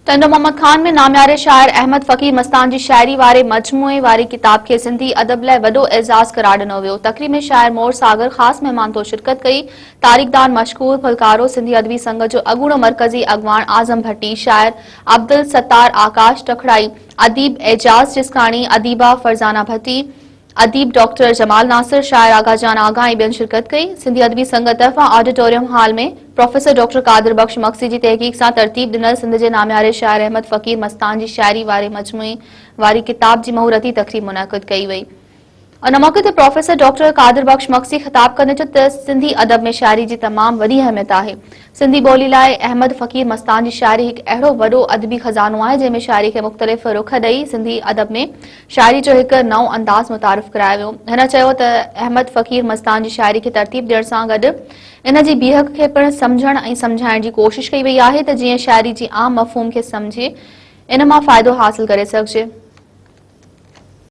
टंडो मोहम्मद खान में नाम्यारे शाइर अहमद फ़कीर मस्तान जी शायरी वारे मजमूए वारी किताब के सिंधी अदब लाइ वॾो एज़ाज़ करार ॾिनो वियो। तक़रीब में शाइर मोर सागर ख़ासि महिमान तौर शिरकत कई। तारीख़दान मशकूर फुलकारो सिंधी अदबी संघ जो अगूणो मरकज़ी अॻवान आज़म भट्टी, शाइर अब्दुल सत्तार आकाश टखड़ाई, अदीब एजाज जिस्काणी, अदीबा फरजाना भट्टी, अदीब डॉक्टर जमाल नासिर, शायर आगा जान आगा ऐं ॿियनि शिरकत कई। सिंधी अदबी संघ तरफ़ां ऑडिटोरियम हॉल में प्रोफेसर डॉक्टर कादिर बख्श मक्सी जी तहक़ीक़ सां तरतीब ॾिनल सिंध जे नाम्यारे शाइर अहमद फ़कीर मस्तान जी शायरी वारे मजमूए वारी किताब जी महूरती तक़रीब मुनक़िद कई वई। उन मौक़े ते प्रोफेसर डॉक्टर कादिर बख्श मक्सी ख़िताब कंदे चयो त सिंधी अदब में शायरी जी तमामु वॾी अहमियत आहे। सिंधी ॿोली लाइ अहमद फ़कीर मस्तान जी शायरी हिकु अहिड़ो वॾो अदबी ख़ज़ानो आहे जंहिं में शायरी खे मुख़्तलिफ़ रुख़ ॾेई सिंधी अदब में शायरी जो हिकु नओं अंदाज़ मुतारिफ़ करायो वियो। हिन चयो त अहमद फ़कीर मस्तान जी शायरी खे तरतीब ॾियण सां गॾु इन जी बीहक खे पिणु सम्झण ऐं सम्झाइण जी कोशिश कई वई आहे त जीअं शायरी जी आम मफ़हूम खे सम्झे इन मां फ़ाइदो हासिल करे सघिजे।